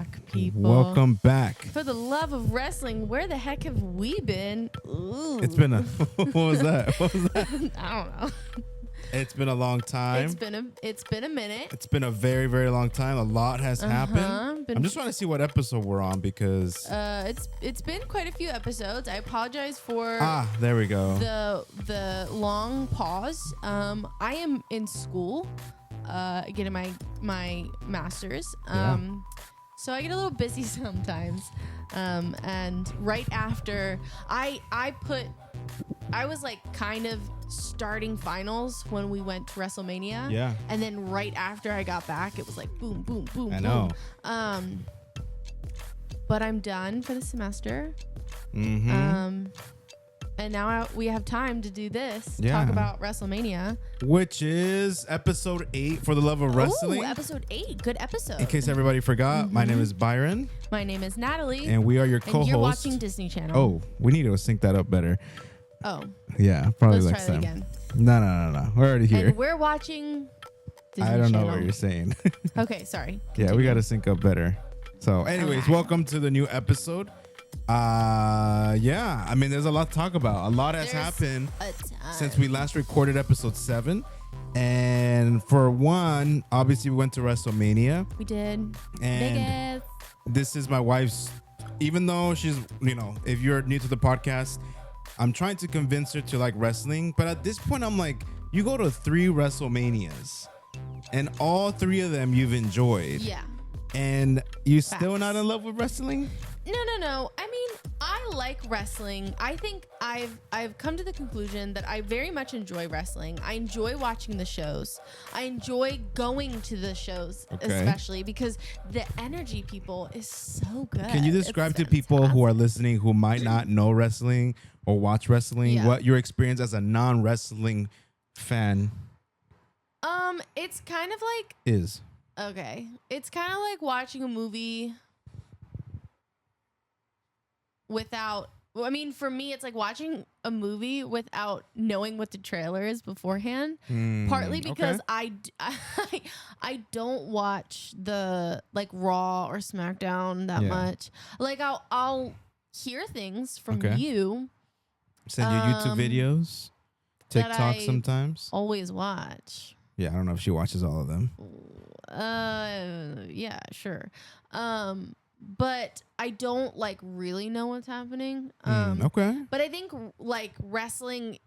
back, people. Welcome back. For the love of wrestling, where the heck have we been? Ooh. It's been a what was that? I don't know. It's been a long time. It's been a minute. It's been a very, very long time. A lot has happened. I'm just trying to see what episode we're on because it's been quite a few episodes. I apologize for there we go. the long pause. I am in school, getting my master's. So I get a little busy sometimes. And right after I was like kind of starting finals when we went to WrestleMania. Yeah. And then right after I got back, it was like boom, boom, boom, I boom. know. But I'm done for the semester. Mm-hmm. And now we have time to do this. Yeah. Talk about WrestleMania. Which is episode 8 for the love of wrestling. Ooh, episode 8. Good episode. In case everybody forgot, my name is Byron. My name is Natalie. And we are your co-hosts. And you're watching Disney Channel. Oh, we need to sync that up better. Oh. Yeah, probably Let's next try time. that again. No. We're already here. And we're watching Disney I don't know Channel. what you're saying. Okay, sorry. Yeah, we got to sync up better. So anyways, Okay. welcome to the new episode. I mean, there's a lot to talk about. A lot has happened since we last recorded episode 7. And for one, obviously we went to WrestleMania. We did. And this is my wife's, even though she's, if you're new to the podcast, I'm trying to convince her to like wrestling. But at this point, I'm like, you go to 3 WrestleManias and all 3 of them you've enjoyed. Yeah. And you Facts. still not in love with wrestling? No. I mean, I like wrestling. I think I've come to the conclusion that I very much enjoy wrestling. I enjoy watching the shows. I enjoy going to the shows, especially because the energy, people, is so good. Can you describe to people who are listening who might not know wrestling or watch wrestling what your experience as a non-wrestling fan it's kind of like is? Okay. It's kind of like watching a movie without, I mean, for me, it's like watching a movie without knowing what the trailer is beforehand. Partly because I don't watch the like Raw or SmackDown that much. Like I'll hear things from you. Send you YouTube videos, TikTok sometimes. Always watch. Yeah, I don't know if she watches all of them. Yeah, sure. But I don't like really know what's happening. But I think like wrestling,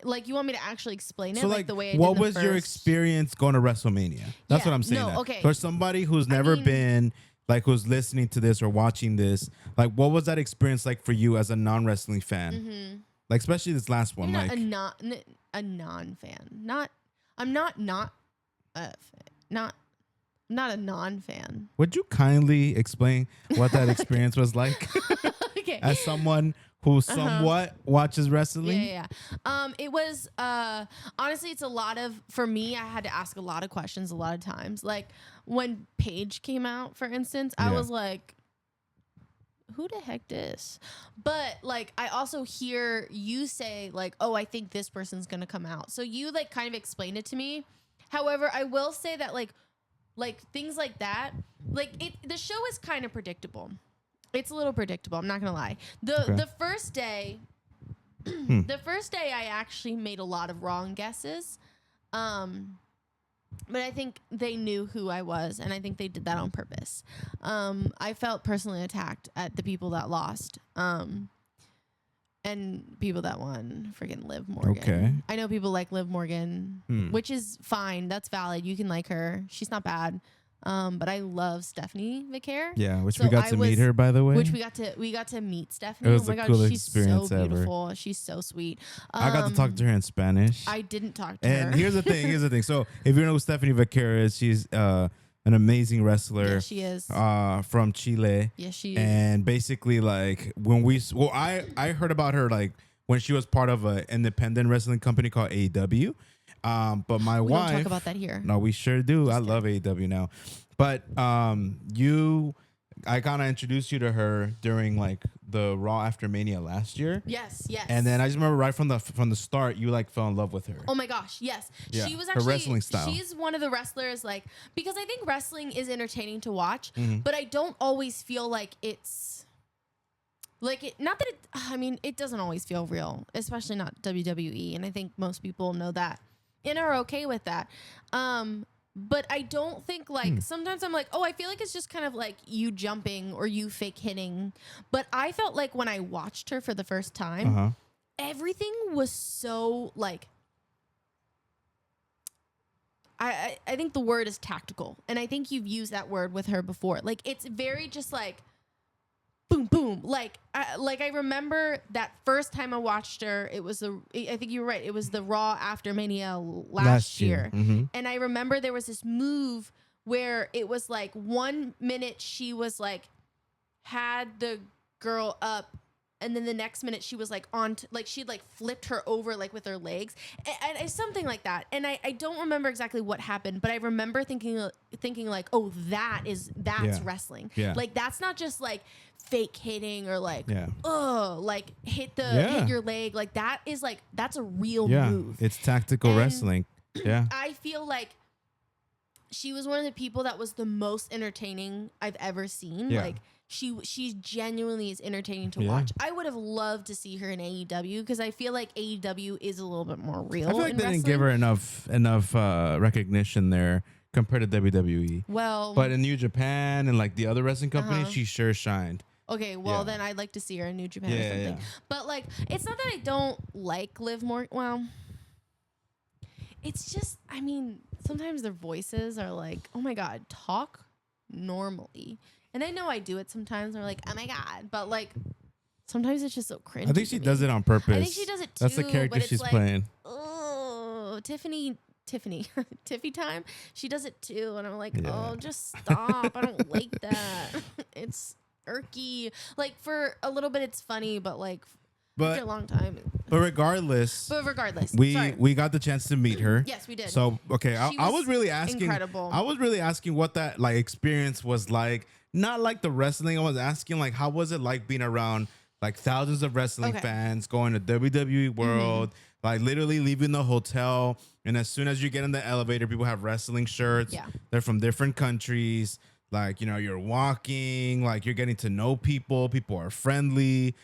like you want me to actually explain it, so like the way I did what the was your first- experience going to WrestleMania? That's what I'm saying. No, okay. For somebody who's never been, like who's listening to this or watching this, like what was that experience like for you as a non-wrestling fan? Mm-hmm. Like especially this last one. I'm like not a non-fan. I'm not a non-fan. Would you kindly explain what that experience was like? Okay. As someone who somewhat watches wrestling? Yeah. It was honestly, it's a lot of, for me, I had to ask a lot of questions a lot of times. Like when Paige came out, for instance, I was like, who the heck this? But like I also hear you say like, oh, I think this person's gonna come out. So you like kind of explained it to me. However, I will say that like things like that, like the show is kind of predictable. It's a little predictable, I'm not gonna lie. The first day I actually made a lot of wrong guesses. But I think they knew who I was, and I think they did that on purpose. I felt personally attacked at the people that lost. And people that won, freaking Liv Morgan. Okay. I know people like Liv Morgan, which is fine. That's valid. You can like her. She's not bad. But I love Stephanie Vaquer. Yeah, which we got to meet her, by the way. Which we got to meet Stephanie. It was oh my the God, coolest she's experience so ever. beautiful. She's so sweet. I got to talk to her in Spanish. I didn't talk to her. And here's the thing. So if you know who Stephanie Vaquer is, she's an amazing wrestler. Yeah, she is. From Chile. Yeah, she is. And basically, like when I heard about her like when she was part of an independent wrestling company called AEW. But my wife. We don't talk about that here. No, we sure do. I love AEW now. But you I kind of introduced you to her during like the Raw after Mania last year. Yes, yes. And then I just remember right from the start, you like fell in love with her. Oh my gosh, yes. Yeah, She was her actually wrestling style. She's one of the wrestlers like because I think wrestling is entertaining to watch, Mm-hmm. but I don't always feel like it's like it not that it I mean, it doesn't always feel real, especially not WWE, and I think most people know that and are okay with that. But I don't think like sometimes I'm like, oh, I feel like it's just kind of like you jumping or you fake hitting. But I felt like when I watched her for the first time, everything was so like I think the word is tactical. And I think you've used that word with her before. Like it's very just like boom, boom. Like I remember that first time I watched her, I think you were right. It was the Raw after Mania last year. Mm-hmm. And I remember there was this move where it was like 1 minute she was like, had the girl up. And then the next minute she was like she'd like flipped her over like with her legs and something like that. And I don't remember exactly what happened, but I remember thinking like, oh, that's wrestling. Yeah. Like that's not just like fake hitting or like, like hit your leg. Like that is like, that's a real move. It's tactical wrestling. Yeah. I feel like she was one of the people that was the most entertaining I've ever seen. Yeah. Like she genuinely is entertaining to watch. I would have loved to see her in AEW because I feel like AEW is a little bit more real. I feel like they wrestling. didn't give her enough recognition there compared to WWE. Well, but in New Japan and like the other wrestling companies, she sure shined. Okay, well then I'd like to see her in New Japan or something. Yeah. But like, it's not that I don't like Liv Morgan. Well, it's just, I mean, sometimes their voices are like, oh my God, talk normally. And I know I do it sometimes. I'm like, oh my God. But like, sometimes it's just so cringy. I think she does it on purpose. I think she does it too. That's the character she's like, playing. Oh, Tiffany time. She does it too. And I'm like, oh, just stop. I don't like that. It's irky. Like for a little bit it's funny, but like for a long time. But regardless, we got the chance to meet her. Yes, we did. So okay, I was really asking. Incredible. I was really asking what that like experience was like. Not like the wrestling. I was asking like how was it like being around like thousands of wrestling fans, going to WWE World, like literally leaving the hotel, and as soon as you get in the elevator, people have wrestling shirts. Yeah. They're from different countries. Like, you know, you're walking, like you're getting to know people. People are friendly.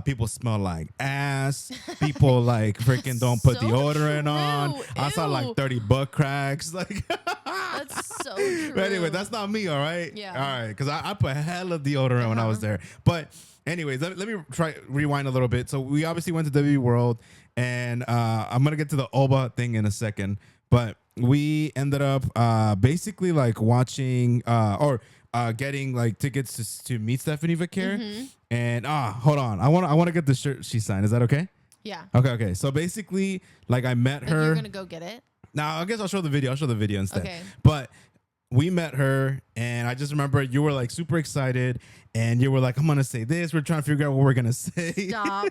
People smell like ass. People like freaking don't put deodorant on. Ew. I saw like 30 butt cracks. Like that's so true. But anyway, that's not me, all right? Yeah. All right, because I put hella deodorant when I was there. But anyways, let me try rewind a little bit. So we obviously went to WWE World, and I'm going to get to the Oba thing in a second. But we ended up basically like watching or getting like tickets to meet Stephanie Vaquer. And hold on, I want to get the shirt she signed. Is that okay? Yeah. Okay. So basically, like I met her. You're gonna go get it. Now I guess I'll show the video. I'll show the video instead. Okay. But we met her, and I just remember you were like super excited, and you were like, "I'm gonna say this." We're trying to figure out what we're gonna say. Stop.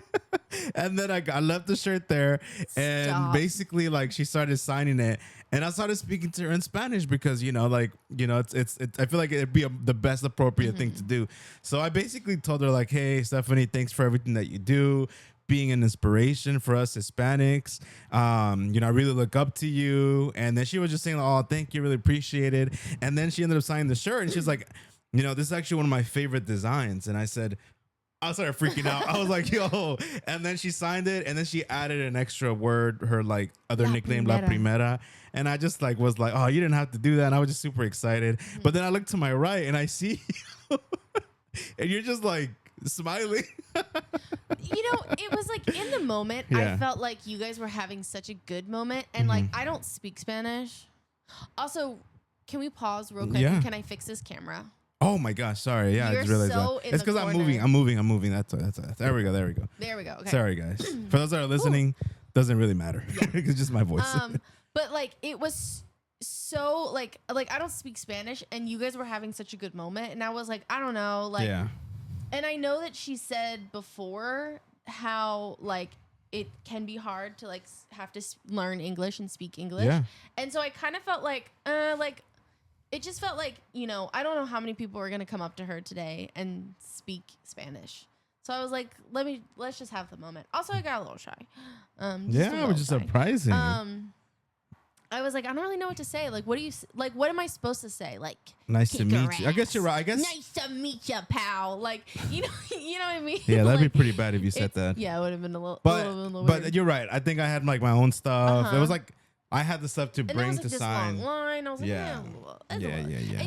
And then I left the shirt there, and basically like she started signing it, and I started speaking to her in Spanish because it's I feel like it'd be the best appropriate thing to do. So I basically told her like, "Hey, Stephanie, thanks for everything that you do. Being an inspiration for us Hispanics. I really look up to you." And then she was just saying, "Oh, thank you, really appreciate it." And then she ended up signing the shirt, and she's like, "This is actually one of my favorite designs." And I started freaking out. I was like, "Yo!" And then she signed it, and then she added an extra word, her like other nickname, La Primera. And I just like was like, "Oh, you didn't have to do that." And I was just super excited. But then I looked to my right, and I see you, and you're just like smiling. It was like in the moment, I felt like you guys were having such a good moment. And like, I don't speak Spanish. Also, can we pause real quick? Yeah. Can I fix this camera? Oh my gosh, sorry. Yeah, I just realized that. It's because I'm moving. That's there we go. Okay. Sorry, guys. For those that are listening, doesn't really matter. Yeah. It's just my voice. But like, it was so like I don't speak Spanish, and you guys were having such a good moment, and I was like, I don't know, like. Yeah. And I know that she said before how like it can be hard to like have to learn English and speak English. Yeah. And so I kind of felt like it just felt like, you know, I don't know how many people were going to come up to her today and speak Spanish. So I was like, let's just have the moment. Also, I got a little shy. Which is surprising. I was like, I don't really know what to say. Like, what am I supposed to say? Like, nice to meet you. I guess you're right. I guess nice to meet you, pal. Like, you know what I mean? Yeah, that'd like, be pretty bad if you said that. Yeah, it would have been a little but weird. You're right. I think I had like my own stuff. It was like I had the stuff to bring to this sign. Long line. I was like, yeah. And you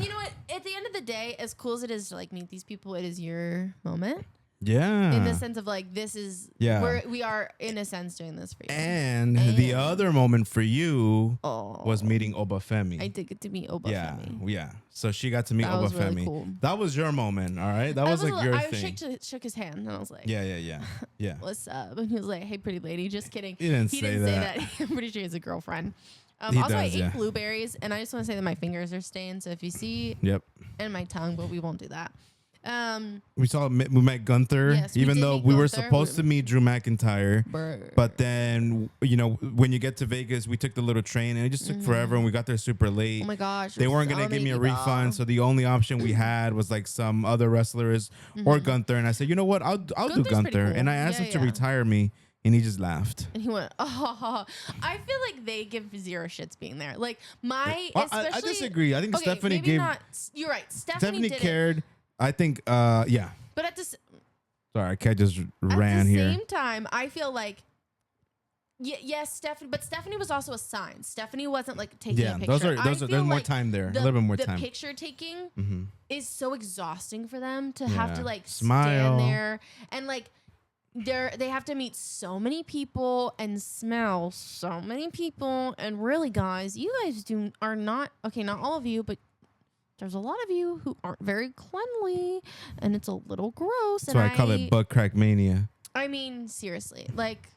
know what? At the end of the day, as cool as it is to like meet these people, it is your moment. Yeah. In the sense of like, this is, we are in a sense doing this for you. And the other moment for you was meeting Oba Femi. I did get to meet Oba Femi. Yeah. So she got to meet Oba Femi. Really cool. That was your moment, all right? That was like your thing. I shook his hand and I was like, yeah. What's up? And he was like, hey, pretty lady. Just kidding. He didn't say that. I'm pretty sure he has a girlfriend. I ate blueberries, and I just want to say that my fingers are stained. So if you see, and my tongue, but we won't do that. We met Gunther, yes, even though we were supposed to meet Drew McIntyre. But then, you know, when you get to Vegas, we took the little train and it just took forever and we got there super late. Oh my gosh. They weren't going to give me a refund. So the only option we had was like some other wrestlers or Gunther. And I said, you know what? I'll do Gunther. Cool. And I asked him to retire me. And he just laughed. And he went, oh, I feel like they give zero shits being there. Like I disagree. I think Stephanie gave. You're right. Stephanie cared. I think, yeah. But at this, sorry, I just ran here. At the same time, I feel like, yes, Stephanie, but Stephanie was also assigned. Stephanie wasn't like taking a picture. There's more time there. A little bit more time. The picture taking is so exhausting for them to have to like smile. stand there and like they have to meet so many people and smell so many people. And really, guys, you guys are not all of you, but there's a lot of you who aren't very cleanly, and it's a little gross. That's why I call it butt crack mania. I mean, seriously, like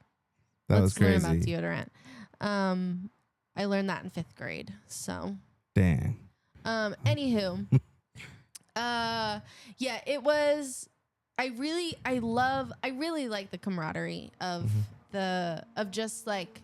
that was crazy. Learn about deodorant. I learned that in 5th grade. So dang. Anywho, yeah, it was. I really like the camaraderie of just like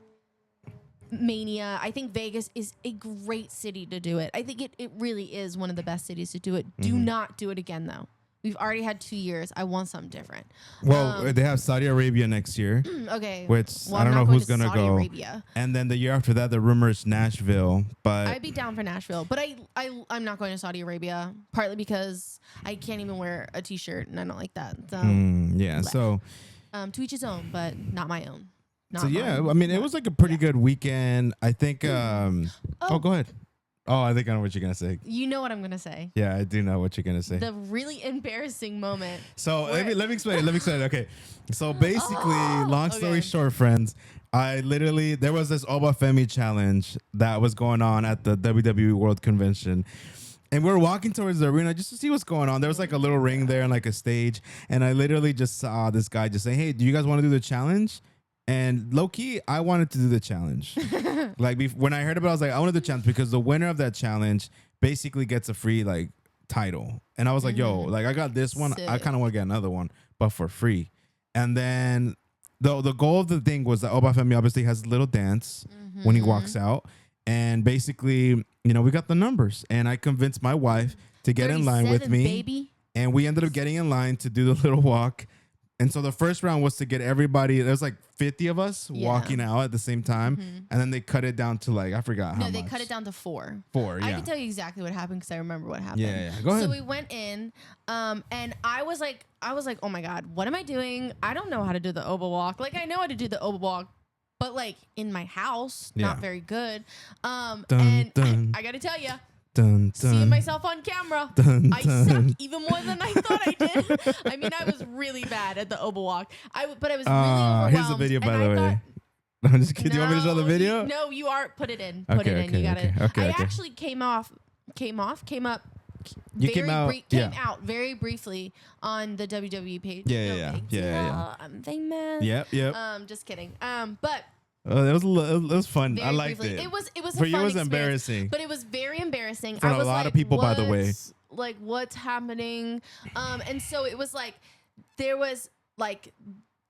Mania. I think Vegas is a great city to do it. I think it really is one of the best cities to do it. Do not do it again, though. We've already had 2 years. I want something different. Well, they have Saudi Arabia next year. Okay. Which I don't know who's going to go. Arabia. And then the year after that, the rumor is Nashville. But I'd be down for Nashville. But I'm not going to Saudi Arabia, partly because I can't even wear a T-shirt, and I don't like that. So, to each his own, but not my own. So yeah, I mean, it was like a pretty good weekend. I think. Go ahead. Oh, I think I know what you're gonna say. You know what I'm gonna say. Yeah, I do know what you're gonna say. The really embarrassing moment. So let me explain it. Okay. So basically, long story short, friends, there was this Oba Femi challenge that was going on at the WWE World Convention. And we were walking towards the arena just to see what's going on. There was like a little ring there and like a stage. And I literally just saw this guy just say, hey, do you guys want to do the challenge? And low key, I wanted to do the challenge. When I heard about it, I was like, I wanted the challenge because the winner of that challenge basically gets a free like title. And I was like, yo, like I got this one. Sick. I kind of want to get another one, but for free. And then the goal of the thing was that Oba Femi obviously has a little dance when he walks out. And basically, you know, we got the numbers. And I convinced my wife to get in line with me. Baby. And we ended up getting in line to do the little walk. And so the first round was to get everybody. There was like 50 of us walking out at the same time. And then they cut it down to like, I forgot how much. No, they cut it down to 4. 4, yeah. I can tell you exactly what happened because I remember what happened. Yeah. Go ahead. So we went in and I was like, oh my God, what am I doing? I don't know how to do the Oba walk. Like I know how to do the Oba walk, but like in my house, not very good. I got to tell you. Seeing myself on camera, I suck even more than I thought I did. I mean, I was really bad at the Oba walk. But I was really overwhelmed. Here's the video, by the way. I'm just kidding. Do you want me to show the video? No, you are. Put it in. Put it in. You got it. I actually came up came out very briefly on the WWE page. Yeah. I'm famous. Yep. Just kidding. But. It was fun. I liked briefly. it. It was for a you. fun It was experience, embarrassing, but it was very embarrassing. For a lot of people, by the way. Like what's happening? And so it was like there was like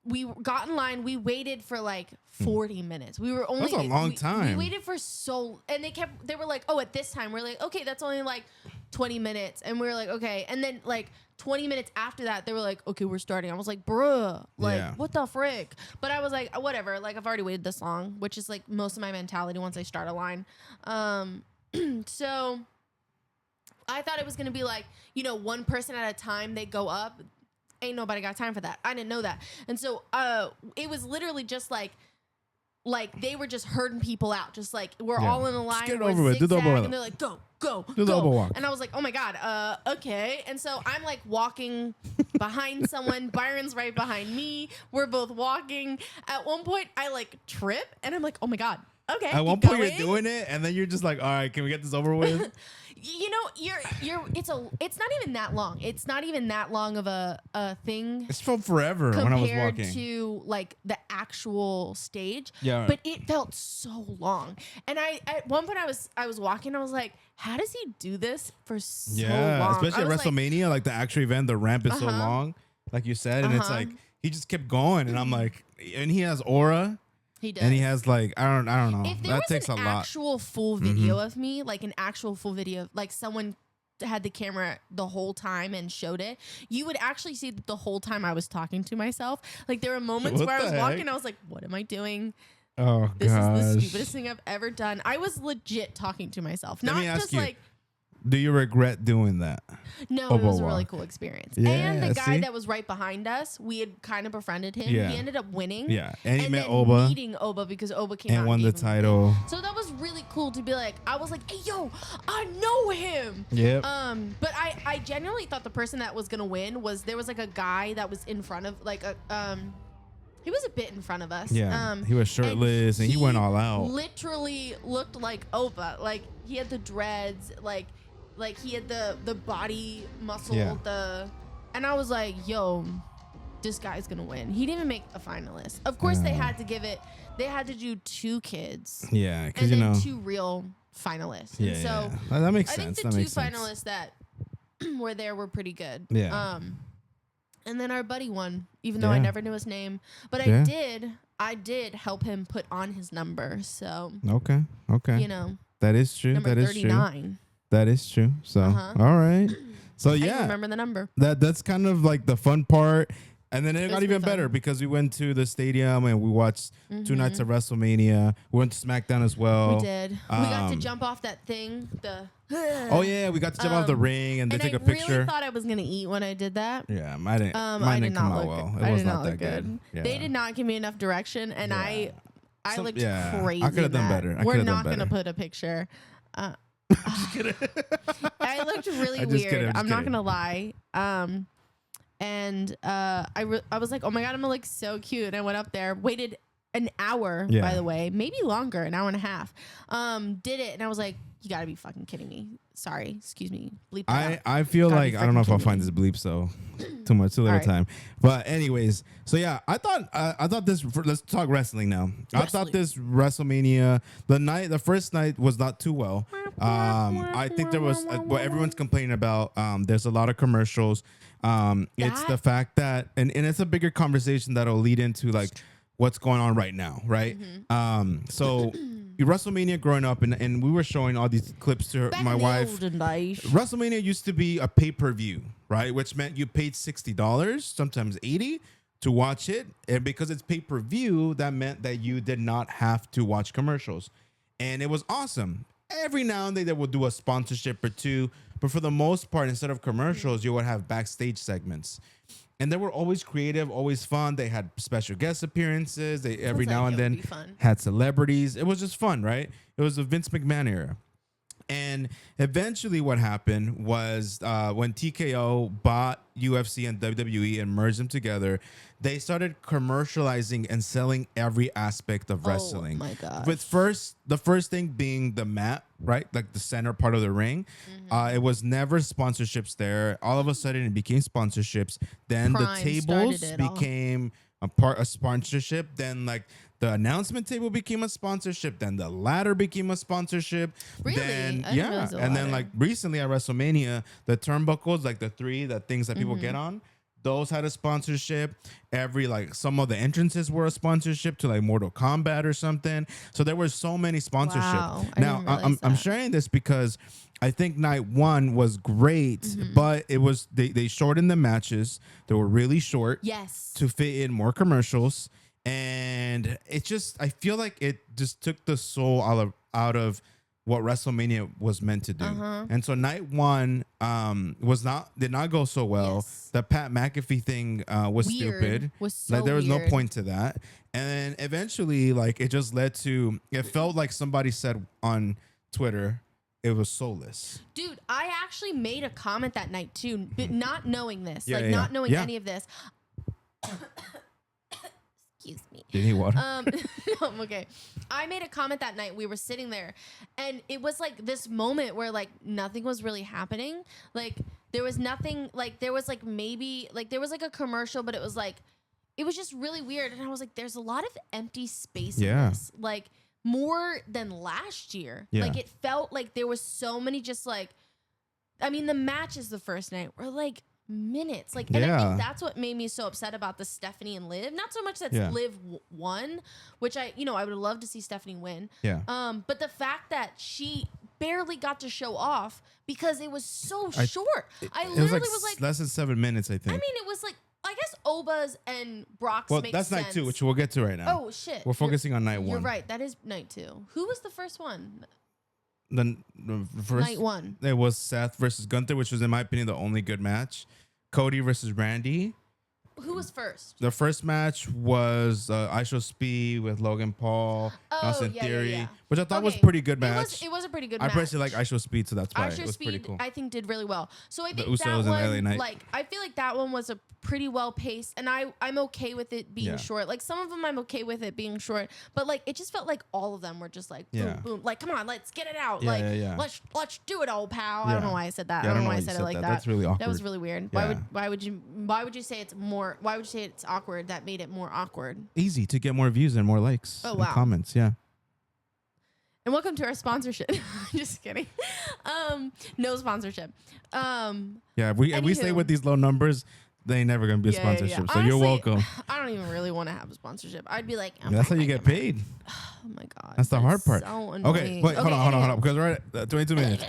we got in line. We waited for like 40 minutes. We were only that's a long time. We waited for and they were like, oh, at this time. We're like, okay, that's only like 20 minutes. And we were like, okay. And then like 20 minutes after that, they were like, okay, we're starting. I was like, bruh, like, what the frick? But I was like, whatever. Like, I've already waited this long, which is like most of my mentality once I start a line. So I thought it was going to be like, you know, one person at a time, they go up. Ain't nobody got time for that. I didn't know that. And so it was literally just like they were just herding people out. Just like, we're all in a line. Get over with. Do the elbow walk. And they're like, go. Do the elbow walk. And I was like, oh my God, okay. And so I'm like walking behind someone. Byron's right behind me. We're both walking. At one point, I like trip and I'm like, oh my God. Okay. At one point, you're doing it, and then you're just like, all right, can we get this over with? You know, it's not even that long. It's not even that long of a thing. It's felt forever when I was walking. Compared to like the actual stage. Yeah. But it felt so long. And at one point I was walking, I was like, how does he do this for so long? Especially at WrestleMania, like the actual event, the ramp is so long, like you said, and it's like he just kept going, and I'm like, and he has aura. He does. And he has like, I don't know. If there that was takes a an lot. actual full video of me, like an actual full video, like someone had the camera the whole time and showed it, you would actually see that the whole time I was talking to myself. Like there were moments where I was walking, I was like, what am I doing? Oh, this is the stupidest thing I've ever done. I was legit talking to myself. Let not me ask just you, like, do you regret doing that? No, it was a really cool experience. Yeah, and the guy that was right behind us, we had kind of befriended him. Yeah. He ended up winning. Yeah, and he met then Oba. meeting Oba because Oba came out and won and the gave him title. So that was really cool to be like, I was like, hey, yo, I know him. Yep. But I genuinely thought the person that was gonna win there was like a guy that was in front of like he was a bit in front of us. Yeah. He was shirtless and he went all out. Literally looked like Oba. Like he had the dreads, like he had the body muscle, and I was like, yo, this guy's gonna win. He didn't even make a finalist. Of course, they had to do 2 kids. Yeah, because you know 2 real finalists. Yeah, and so that makes sense. I think the 2 finalists that were there were pretty good. Yeah. And then our buddy won, even though I never knew his name. But I did help him put on his number. So okay. You know, that is true. Number 39. That is true. So all right. So I remember the number. That's kind of like the fun part. And then it got even better because we went to the stadium and we watched 2 nights of WrestleMania. We went to SmackDown as well. We did. We got to jump off that thing. Oh yeah, we got to jump off the ring and they took a picture. I really thought I was gonna eat when I did that. Yeah, mine didn't come out well. It was not that good. Yeah. They did not give me enough direction, and I looked crazy. I could have done better. We're not gonna put a picture. I looked really weird. I'm not gonna lie. And I was like, oh my God, I'm gonna look so cute. And I went up there, waited an hour, by the way, maybe longer, an hour and a half. Did it, and I was like, you gotta be fucking kidding me. Sorry, excuse me. Bleep that out. I feel like I don't know if I'll find this bleep, so too little time. But anyways, so yeah, I thought this. Let's talk wrestling now. I thought this WrestleMania, the first night was not too well. I think there was what everyone's complaining about. There's a lot of commercials. It's the fact that, and it's a bigger conversation that'll lead into like what's going on right now, right? So WrestleMania growing up, and we were showing all these clips to my wife. WrestleMania used to be a pay-per-view, right? Which meant you paid $60, sometimes $80 to watch it. And because it's pay-per-view, that meant that you did not have to watch commercials. And it was awesome. Every now and then they would do a sponsorship or 2, but for the most part, instead of commercials, you would have backstage segments. And they were always creative, always fun. They had special guest appearances. They every now and then had celebrities. It was just fun, right? It was a Vince McMahon era. And eventually what happened was when TKO bought UFC and WWE and merged them together, they started commercializing and selling every aspect of wrestling. Oh my God. With the first thing being the mat, right? Like the center part of the ring. It was never sponsorships there. All of a sudden it became sponsorships. Then the tables became a sponsorship. Then like the announcement table became a sponsorship. Then the ladder became a sponsorship. Really? Then and then like recently at WrestleMania, the turnbuckles, like the things that people get on, those had a sponsorship. Some of the entrances were a sponsorship to like Mortal Kombat or something. So there were so many sponsorships. Wow, Now I'm sharing this because I think night one was great, but it was they shortened the matches. They were really short. Yes. To fit in more commercials. And it just, I feel like it just took the soul out of what WrestleMania was meant to do. And so night one did not go so well. Yes. The Pat McAfee thing was stupid. Like there was no point to that. And then eventually, like it just led to, it felt like somebody said on Twitter, it was soulless. Dude, I actually made a comment that night too, but not knowing this, not knowing any of this. Excuse me. Did he water? No, I'm okay. I made a comment that night. We were sitting there, and it was like this moment where like nothing was really happening. Like there was nothing. Like there was like maybe like there was like a commercial, but it was just really weird. And I was like, there's a lot of empty space in this. Like more than last year. Yeah. Like it felt like there was so many just like. I mean, the matches the first night were like minutes, like, and I think that's what made me so upset about the Stephanie and Liv. Not so much that Liv won, which I would love to see Stephanie win. Yeah. But the fact that she barely got to show off because it was so short. I literally was like less than 7 minutes, I think. I mean, it was like I guess Oba's and Brock's. Well, makes that's sense. night two, which we'll get to right now. Oh shit! We're focusing on night one. You're right. That is night two. Who was the first one? The first Night one. It was Seth versus Gunther, which was, in my opinion, the only good match. Cody versus Randy. Who was first? The first match was I Show Speed with Logan Paul, Austin Theory, which I thought was a pretty good match. It was a pretty good match. I personally like I Show Speed, so that's why it was pretty cool. I think did really well. So I think the Usos that one, and LA Knight. like, I feel like that one was a pretty well paced, and I'm okay with it being short. Like some of them, I'm okay with it being short, but like it just felt like all of them were just like boom, boom. Like come on, let's get it out. Let's do it, old pal. I don't know why I said that. I don't know why I said it like that. That's really awkward. That was really weird. Why would you say it's more? Why would you say it's awkward? That made it more awkward. Easy to get more views and more likes and comments. Yeah. And welcome to our sponsorship. Just kidding. No sponsorship. If we stay with these low numbers, they ain't never gonna be a sponsorship. So honestly, you're welcome. I don't even really want to have a sponsorship. I'd be like, that's how you get paid. Oh my god. That's the hard part. So okay, wait, hold on, because we're at 22 minutes.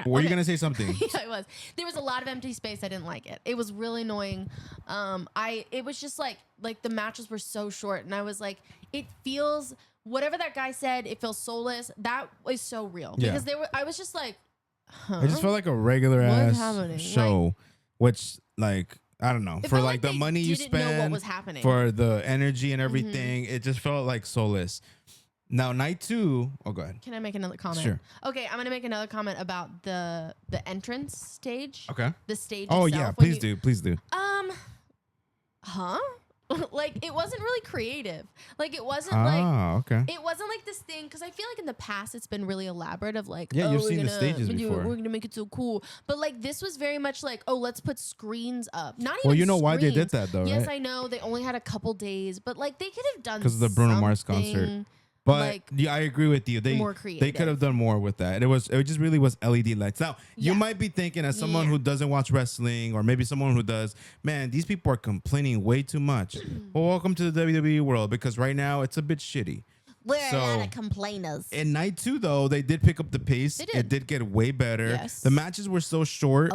Were you gonna say something? Yeah, I was. There was a lot of empty space. I didn't like it. It was really annoying. It was just like the matches were so short, and I was like, it feels. Whatever that guy said, it feels soulless. That was so real because I was just like, huh? It just felt like a regular ass show, which like I don't know, for like the money you spend, what was happening, for the energy and everything. It just felt like soulless. Now night two. Oh, go ahead. Can I make another comment? Sure. Okay, I'm gonna make another comment about the entrance stage. Okay. The stage. Oh itself. yeah, please do. Huh? Like it wasn't really creative. Like it wasn't okay. It wasn't like this thing because I feel like in the past it's been really elaborate of like you've seen the stages before. We're gonna make it so cool, but like this was very much like let's put screens up. Not even. Well, you know why they did that though, yes, right? I know they only had a couple days, but like they could have done because of the Bruno Mars concert. But I agree with you. They could have done more with that. It just really was LED lights. Now you might be thinking, as someone who doesn't watch wrestling, or maybe someone who does, man, these people are complaining way too much. Well, welcome to the WWE world, because right now it's a bit shitty. We're a lot of complainers. In night two, though, they did pick up the pace. It did get way better. Yes. The matches were so short,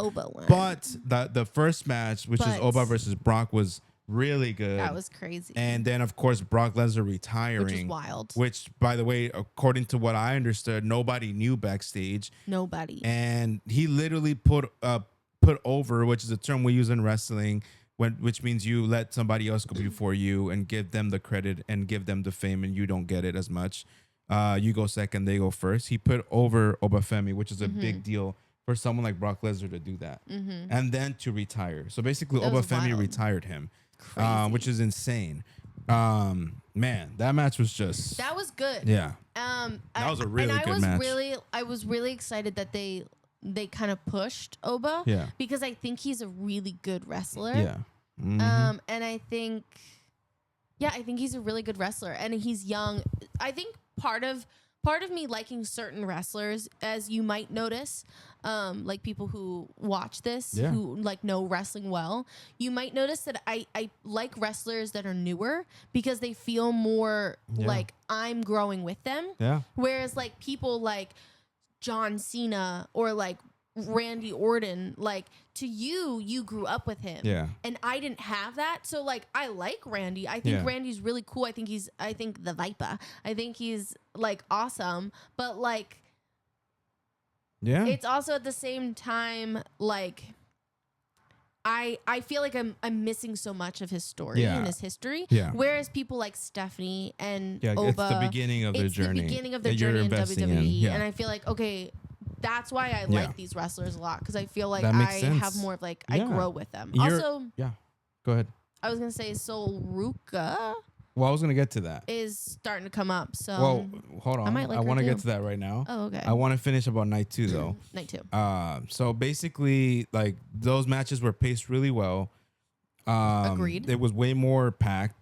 but the first match, which is Oba versus Brock, was really good. That was crazy. And then, of course, Brock Lesnar retiring. Which is wild. Which, by the way, according to what I understood, nobody knew backstage. Nobody. And he literally put over, which is a term we use in wrestling, which means you let somebody else go before you and give them the credit and give them the fame, and you don't get it as much. You go second, they go first. He put over Femi, which is a big deal for someone like Brock Lesnar to do that. And then to retire. So basically, Femi retired him. Which is insane. Man, that match was just. That was good. Yeah. That was a really good match. I was really excited that they kind of pushed Oba. Yeah. Because I think he's a really good wrestler. Yeah. And I think he's a really good wrestler, and he's young. I think part of part of me liking certain wrestlers, as you might notice, like people who watch this, who like know wrestling well, you might notice that I like wrestlers that are newer because they feel more like I'm growing with them. Yeah. Whereas like people like John Cena or like Randy Orton, like to you grew up with him. Yeah. And I didn't have that. So like I like Randy. I think Randy's really cool. I think the Viper. I think he's like awesome. But like it's also at the same time like I feel like I'm missing so much of his story and his history. Yeah. Whereas people like Stephanie and Oba, it's the beginning of their journey. It's the beginning of their journey in WWE. And I feel like, okay, that's why I like these wrestlers a lot, because I feel like I have more of like I grow with them. Also, go ahead. I was gonna say Sol Ruka. Well, I was gonna get to that. Is starting to come up. So hold on. I want to get to that right now. Oh, okay. I want to finish about night 2 though. Night 2. So basically, like those matches were paced really well. Agreed. It was way more packed.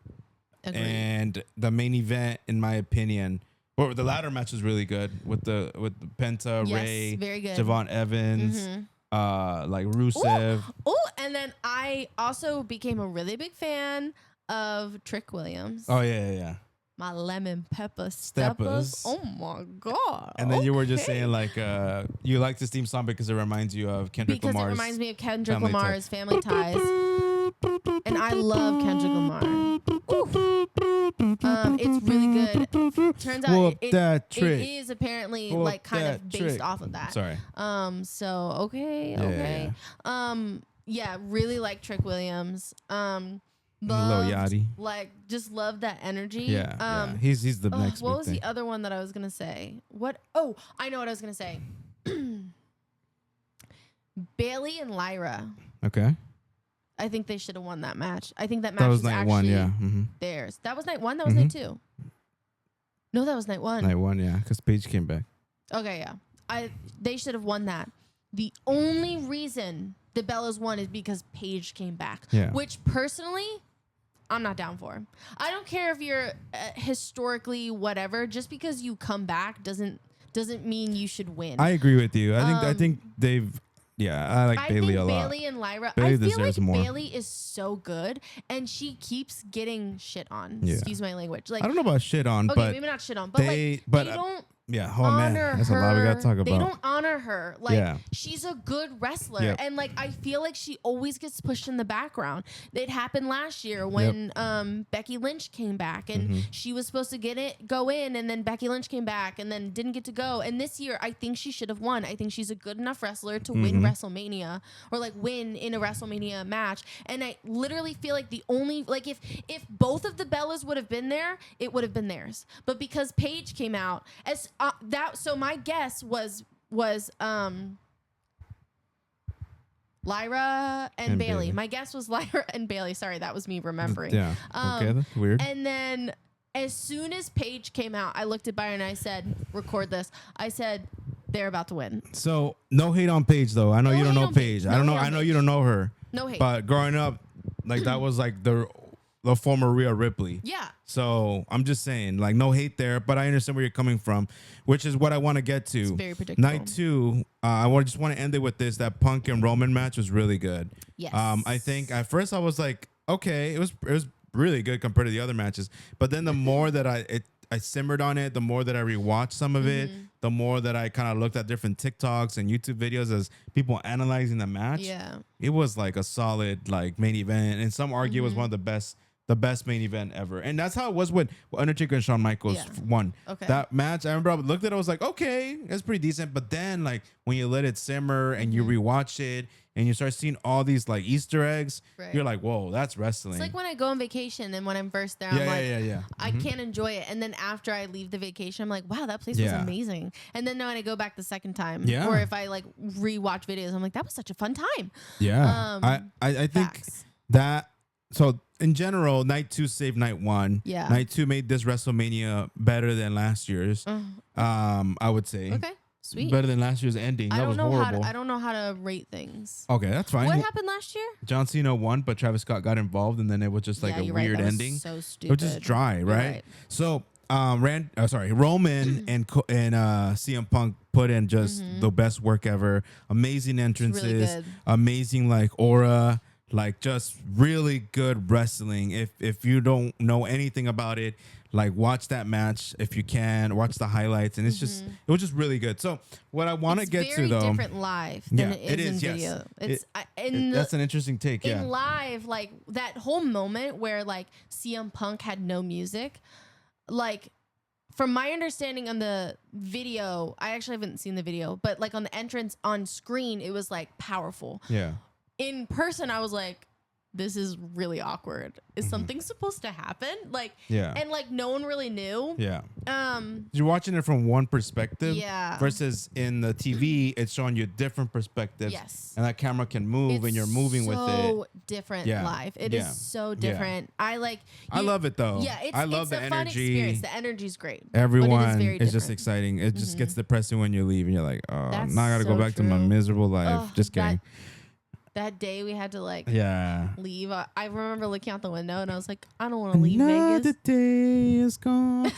Agreed. And the main event, in my opinion. Well, the ladder match was really good with the Penta, Ray, very good. Javon Evans, like Rusev. Oh, and then I also became a really big fan of Trick Williams. Oh yeah. My lemon pepper steppers. Oh my god! And then you were just saying like you like this theme song because it reminds you of Kendrick Lamar's. Because it reminds me of Kendrick Lamar's Family Ties. And I love Kendrick Lamar. It's really good. Turns out it is apparently like kind of based off of that. Sorry. So okay. Yeah, really like Trick Williams. Loved, Yachty. Like just love that energy. Yeah. He's the next. What was thing. the other one that I was gonna say? What? Oh, I know what I was gonna say. Bailey and Lyra. Okay. I think they should have won that match. I think that match was night 1, theirs. That was night 1? That was night 2? No, that was night 1. Night 1, yeah, because Paige came back. Okay, yeah. They should have won that. The only reason the Bellas won is because Paige came back. Yeah. Which, personally, I'm not down for. I don't care if you're historically whatever. Just because you come back doesn't mean you should win. I agree with you. I think they've... Yeah, I like Bailey a lot. Bailey and Lyra. Bailey I feel like more. Bailey is so good, and she keeps getting shit on. Yeah. Excuse my language. Like I don't know about shit on, but maybe not shit on, but they don't. Yeah, that's a lot we gotta talk about. They don't honor her. Like she's a good wrestler, and like I feel like she always gets pushed in the background. It happened last year when Becky Lynch came back, and she was supposed to go in, and then Becky Lynch came back, and then didn't get to go. And this year, I think she should have won. I think she's a good enough wrestler to win WrestleMania, or like win in a WrestleMania match. And I literally feel like the only like if both of the Bellas would have been there, it would have been theirs. But because Paige came out as so my guess was Lyra and Bailey. My guess was Lyra and Bailey. Sorry, that was me remembering. Yeah. Okay, that's weird. And then as soon as Paige came out, I looked at Byron and I said, "Record this." I said, "They're about to win." So no hate on Paige though. I know you don't know Paige. I know you don't know her. No hate. But growing up, like that was like the former Rhea Ripley. Yeah. So I'm just saying, like, no hate there, but I understand where you're coming from, which is what I want to get to. It's very predictable. Night 2, I just want to end it with this. That Punk and Roman match was really good. Yes. I think at first I was like, okay, it was really good compared to the other matches. But then the more that I simmered on it, the more that I rewatched some of it, the more that I kind of looked at different TikToks and YouTube videos as people analyzing the match. Yeah. It was like a solid like main event, and some argue it was one of the best main event ever. And that's how it was with Undertaker and Shawn Michaels won. Okay. That match, I remember I looked at it, I was like, okay, that's pretty decent. But then like when you let it simmer and you rewatch it and you start seeing all these like Easter eggs, you're like, whoa, that's wrestling. It's like when I go on vacation and when I'm first there, I'm like, I can't enjoy it. And then after I leave the vacation, I'm like, wow, that place was amazing. And then when I go back the second time, or if I like rewatch videos, I'm like, that was such a fun time. Yeah. I think that, so in general, night 2 saved night 1. Yeah. Night 2 made this WrestleMania better than last year's. I would say. Okay. Sweet. Better than last year's ending. That was horrible. I don't know how to rate things. Okay, that's fine. What happened last year? John Cena won, but Travis Scott got involved, and then it was just like a weird ending. So stupid. It was just dry, right? Right. So Roman and CM Punk put in just the best work ever. Amazing entrances, really good. amazing like aura, like just really good wrestling. If you don't know anything about it, like watch that match if you can. Watch the highlights, and it was just really good. So what I want to get to though, very different live than it is in video. That's an interesting take. In live, like that whole moment where like CM Punk had no music, like from my understanding on the video, I actually haven't seen the video, but like on the entrance on screen, it was like powerful. Yeah. In person, I was like, this is really awkward. Is something supposed to happen? Like, and like no one really knew. Yeah. You're watching it from one perspective. Yeah. Versus in the TV, it's showing you different perspectives. Yes. And that camera can move, and you're moving with it. So different live. It is so different. I love it though. Yeah. I love it's the a fun energy. experience. The energy's great. Everyone is just exciting. It just gets depressing when you leave, and you're like, oh, now I gotta go back to my true. miserable life. Just kidding. That day we had to like leave. I remember looking out the window and I was like, I don't want to leave Vegas. The day is gone.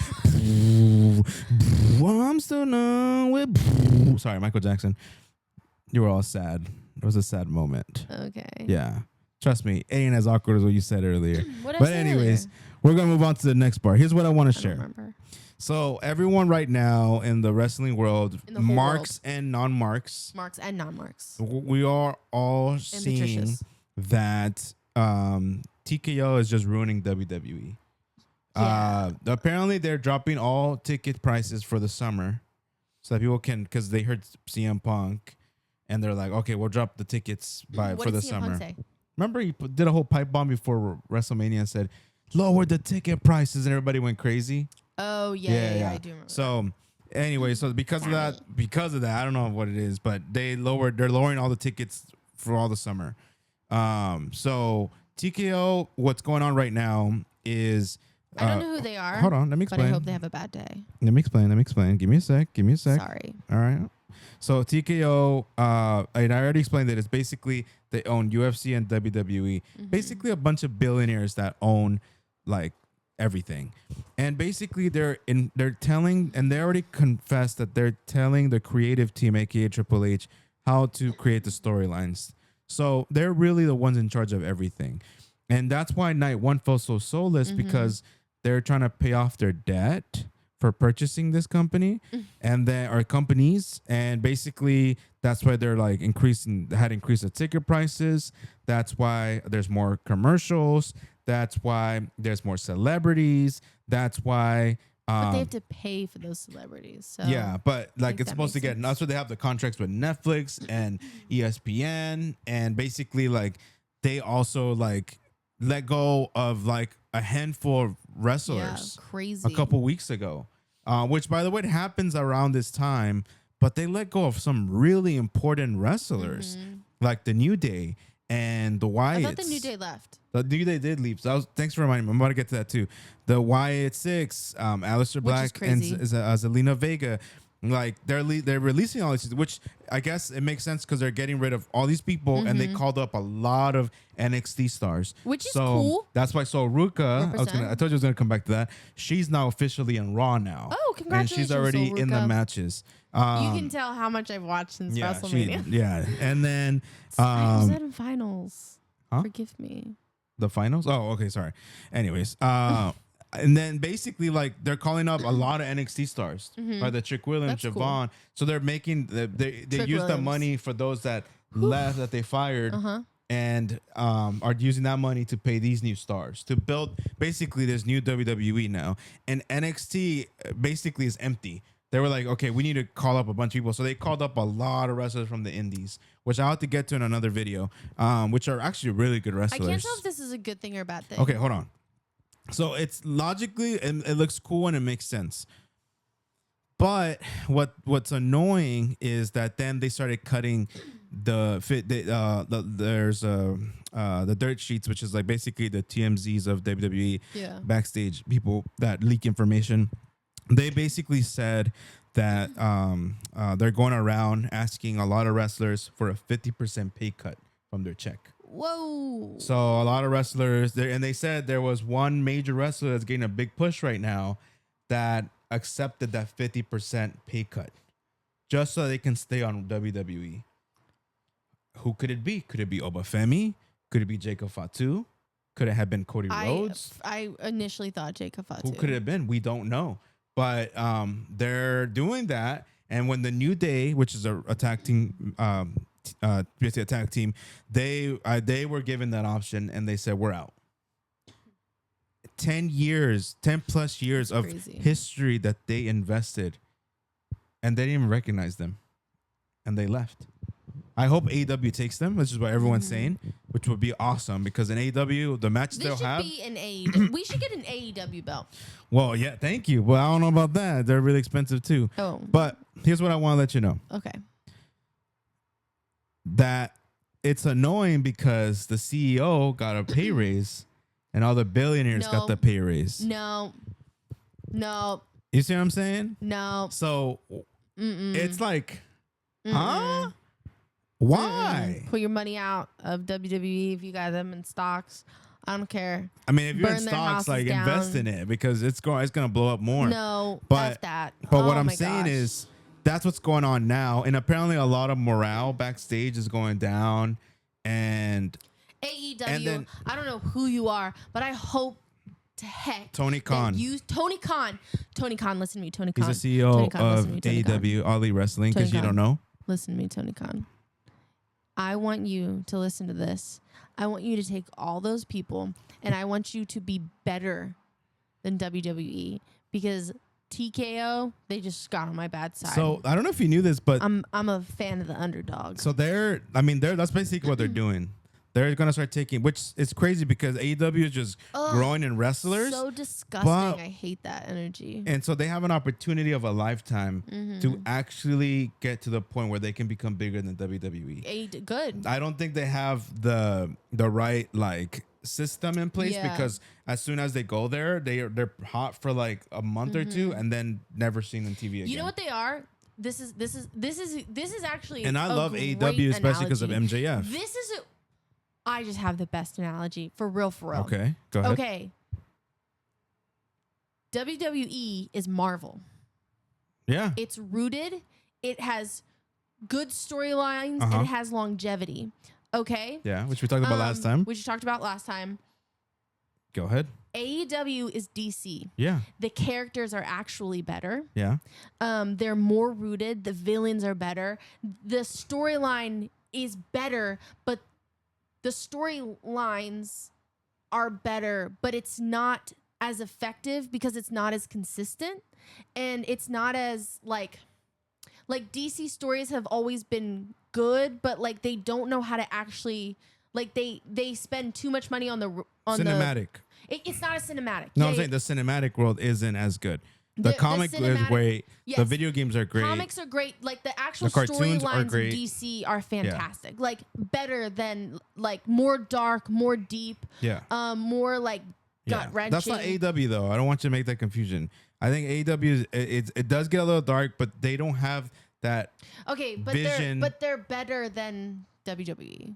I'm still numb with. Sorry, Michael Jackson. You were all sad. It was a sad moment. Okay. Yeah. Trust me, it ain't as awkward as what you said earlier. But anyways, we're gonna move on to the next part. Here's what I want to share. Remember. So everyone right now in the wrestling world, marks world. And non-marks, marks and non-marks, we are all seeing that TKO is just ruining WWE. Yeah. Apparently they're dropping all ticket prices for the summer so that people can, because they heard CM Punk and they're like, okay, we'll drop the tickets for the summer. Punk say? Remember he did a whole pipe bomb before WrestleMania and said, lower the ticket prices, and everybody went crazy. Oh yeah, I do remember. So anyway, so because of that, I don't know what it is, but they're lowering all the tickets for all the summer. So TKO, what's going on right now is I don't know who they are. Hold on, let me explain. But I hope they have a bad day. Let me explain. Give me a sec. Sorry. All right. So TKO, and I already explained that it's basically they own UFC and WWE. Basically a bunch of billionaires that own like everything. And basically they're telling, and they already confessed that they're telling the creative team, aka Triple H, how to create the storylines. So they're really the ones in charge of everything. And that's why Night One felt so soulless, because they're trying to pay off their debt for purchasing this company and then our companies, and basically that's why they're like increased the ticket prices. That's why there's more commercials. That's why there's more celebrities. That's why but they have to pay for those celebrities. So yeah, but like it's supposed to get, that's why they have the contracts with Netflix and ESPN, and basically like they also like let go of like a handful of wrestlers crazy a couple weeks ago, which by the way, it happens around this time, but they let go of some really important wrestlers like the New Day and the Wyatts. I thought the New Day left. The New Day did leave. So thanks for reminding me. I'm about to get to that too. The Wyatt Six, Aleister Black and Zelina Vega. Like they're releasing all these, which I guess it makes sense because they're getting rid of all these people, and they called up a lot of NXT stars, which is cool. That's why. So Ruka, I told you I was gonna come back to that. She's now officially in Raw now. Oh, congratulations! And she's already in the matches. You can tell how much I've watched since WrestleMania. And then I was in finals. Huh? Forgive me. The finals? Oh, okay, sorry. Anyways, and then basically like they're calling up a lot of NXT stars, right? The Trick Williams, Javon. Cool. So they're making they use the money for those that left that they fired, and are using that money to pay these new stars to build. Basically, there's new WWE now, and NXT basically is empty. They were like, okay, we need to call up a bunch of people. So they called up a lot of wrestlers from the indies, which I'll have to get to in another video, which are actually really good wrestlers. I can't tell if this is a good thing or a bad thing. Okay, hold on. So it's logically, and it looks cool and it makes sense. But what's annoying is that then they started cutting the dirt sheets, which is like basically the TMZs of WWE backstage people that leak information. They basically said that they're going around asking a lot of wrestlers for a 50% pay cut from their check. Whoa. So a lot of wrestlers there, and they said there was one major wrestler that's getting a big push right now that accepted that 50% pay cut just so they can stay on WWE. Who could it be? Could it be Femi? Could it be Jacob Fatu? Could it have been Cody Rhodes? I initially thought Jacob Fatu. Who could it have been? We don't know. But they're doing that. And when the New Day, which is a tag team, basically a tag team, they were given that option and they said, we're out. 10 plus years of history that they invested, and they didn't even recognize them, and they left. I hope AEW takes them, which is what everyone's saying, which would be awesome because in AEW, the matches they'll have. We should get an AEW belt. Well, yeah, thank you. Well, I don't know about that. They're really expensive too. Oh. But here's what I want to let you know. Okay. That it's annoying because the CEO got a pay raise and all the billionaires got the pay raise. No. You see what I'm saying? No. So it's like, huh? Why? Put your money out of WWE if you got them in stocks. I don't care. I mean, if you're in stocks, like invest in it because it's gonna blow up more. No, but F that. But what I'm saying is that's what's going on now, and apparently a lot of morale backstage is going down. And AEW, and then, I don't know who you are, but I hope to heck Tony Khan. Tony Khan, listen to me, Tony Khan. He's the CEO of AEW, All Elite Wrestling, because you don't know. Listen to me, Tony Khan. I want you to listen to this. I want you to take all those people and I want you to be better than WWE because TKO, they just got on my bad side. So I don't know if you knew this, but I'm a fan of the underdog. So that's basically what they're doing. They're gonna start taking, which is crazy because AEW is just growing in wrestlers. So disgusting. I hate that energy. And so they have an opportunity of a lifetime to actually get to the point where they can become bigger than WWE. Good. I don't think they have the right like system in place because as soon as they go there, they're hot for like a month or two and then never seen on TV again. You know what they are? This is actually. And I love AEW especially because of MJF. I just have the best analogy for real. Okay, go ahead. Okay. WWE is Marvel. Yeah. It's rooted. It has good storylines and it has longevity. Okay. Yeah, which we talked about last time. Go ahead. AEW is DC. Yeah. The characters are actually better. Yeah. They're more rooted. The villains are better. The storyline is better, but the storylines are better, but it's not as effective because it's not as consistent and it's not as like DC stories have always been good, but like they don't know how to actually like they spend too much money on cinematic. It's not a cinematic. No, I'm saying the cinematic world isn't as good. The comic is great. Yes. The video games are great. Comics are great. Like the actual storylines of DC are fantastic. Yeah. Like better than like more dark, more deep. Yeah. More like gut wrenching. That's not AEW though. I don't want you to make that confusion. I think AEW it does get a little dark, but they don't have that. Okay, but vision. They're better than WWE.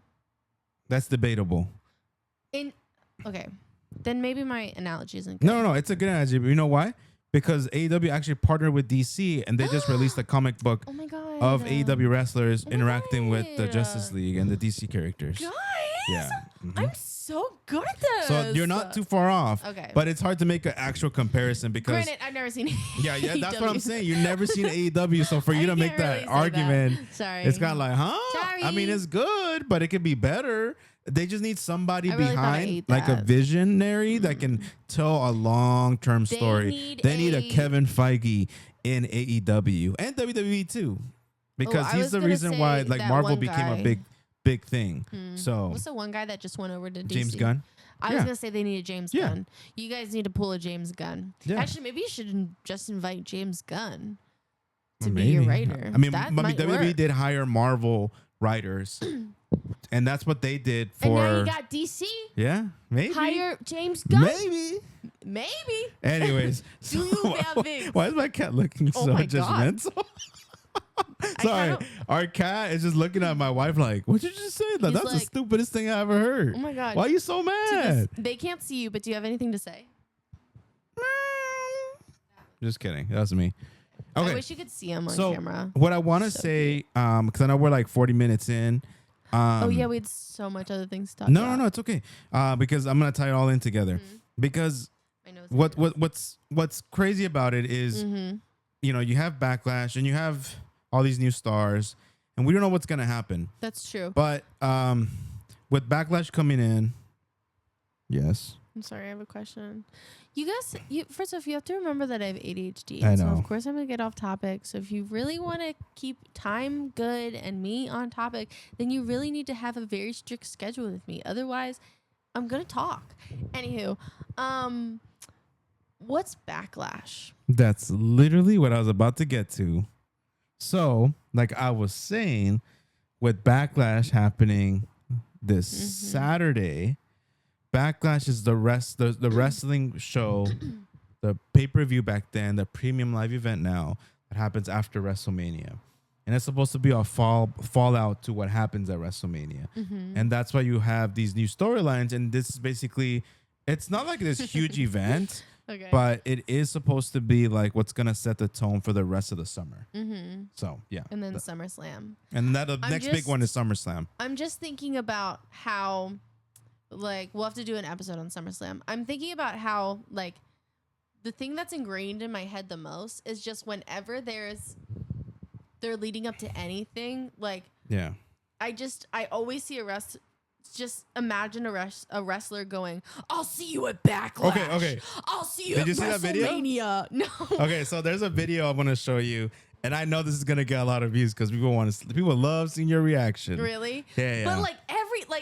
That's debatable. Okay, then maybe my analogy isn't good. No, it's a good analogy. But you know why? Because AEW actually partnered with DC and they just released a comic book of AEW wrestlers interacting with the Justice League and the DC characters. Guys, yeah. I'm so good at this. So you're not too far off. Okay. But it's hard to make an actual comparison because... Granted, I've never seen Yeah, that's what I'm saying. You've never seen AEW. So for you to make that argument, it's kind of like, huh? Sorry. I mean, it's good, but it could be better. They just need somebody behind, like a visionary that can tell a long-term story. They need a Kevin Feige in AEW and WWE too, because he's the reason why like Marvel became a big thing. So what's the one guy that just went over to DC? James Gunn. I was gonna say they need a James Gunn. You guys need to pull a James Gunn. Yeah. Actually, maybe you should just invite James Gunn to be your writer. I mean, WWE did hire Marvel writers. And that's what they did for. And now you got DC. Yeah, maybe. Hire James Gunn. Maybe. Anyways, why is my cat looking so judgmental? Sorry, our cat is just looking at my wife like, "What did you just say? That's the stupidest thing I ever heard." Oh my god! Why are you so mad? They can't see you, but do you have anything to say? Just kidding. That was me. Okay. I wish you could see him on So camera. what I want to say, because I know we're like 40 minutes in. Oh yeah, we had so much other things to talk about. No, it's okay. Because I'm gonna tie it all in together. Because I know what's crazy about it is, you know, you have Backlash and you have all these new stars, and we don't know what's gonna happen. That's true. But with Backlash coming in, yes. I'm sorry, I have a question. You guys, first off, you have to remember that I have ADHD. I So, know. of course, I'm going to get off topic. So, if you really want to keep time good and me on topic, then you really need to have a very strict schedule with me. Otherwise, I'm going to talk. Anywho, what's Backlash? That's literally what I was about to get to. So, like I was saying, with Backlash happening this Saturday, Backlash is the wrestling show, the pay-per-view back then, the premium live event now that happens after WrestleMania. And it's supposed to be a fallout to what happens at WrestleMania. And that's why you have these new storylines. And this is basically, it's not like this huge event, but it is supposed to be like what's going to set the tone for the rest of the summer. So, yeah. And then SummerSlam. And the next big one is SummerSlam. I'm just thinking about how... Like, we'll have to do an episode on SummerSlam. I'm thinking about how, like, the thing that's ingrained in my head the most is just whenever they're leading up to anything, like, yeah, I always see just imagine a wrestler going, "I'll see you at Backlash. Okay. I'll see you Did at you see that video? WrestleMania." No. Okay, so there's a video I'm gonna show you, and I know this is gonna get a lot of views because people love seeing your reaction. Really? Yeah. But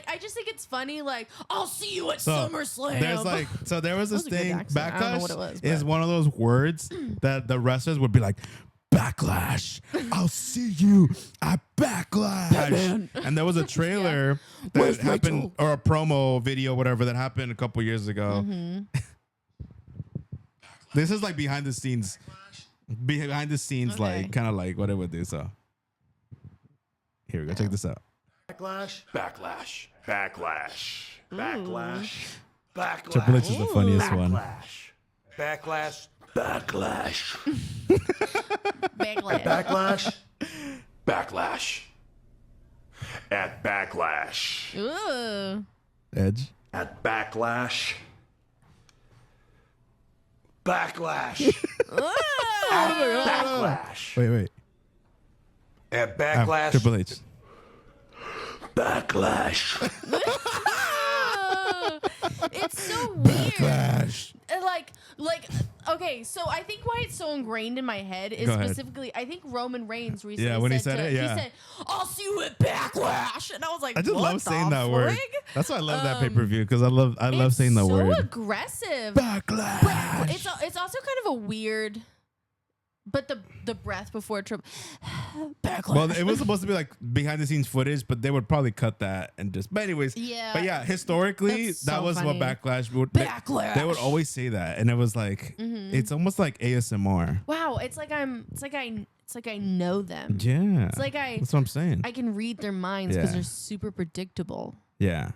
I just think it's funny. Like, I'll see you at SummerSlam. There was this That was a good thing. accent. I don't know what it Backlash was, is but- one of those words that the wrestlers would be like, Backlash. I'll see you at Backlash. And there was a trailer that happened, or a promo video, whatever, that happened a couple years ago. This is like behind the scenes, like kind of like what it would do. So here we go. Check this out. Backlash. Backlash. Backlash. Backlash. Backlash. Triple H is the funniest one. Backlash. Backlash. Backlash. Backlash. Backlash. At Backlash. Ooh. Edge. At Backlash. Backlash. At Backlash. Wait. At Backlash. Triple H. Backlash. It's so weird. Backlash. Like, okay, so I think why it's so ingrained in my head is Go ahead. specifically, I think Roman Reigns recently Yeah, when he said said it, yeah. he said, "I'll see you at Backlash," and I was like, I just what love saying the that word. frig? That's why I love that pay-per-view, because I love saying the word. It's so aggressive. Backlash. But it's also kind of a weird. But the breath before Triple Backlash. Well, it was supposed to be like behind the scenes footage, but they would probably cut that and just. But anyways, Yeah. But yeah, historically, That's that so was funny. what Backlash would. Backlash. They would always say that, and it was like it's almost like ASMR. Wow, it's like I know them. Yeah, It's like that's what I'm saying. I can read their minds because Yeah. they're super predictable. Yeah.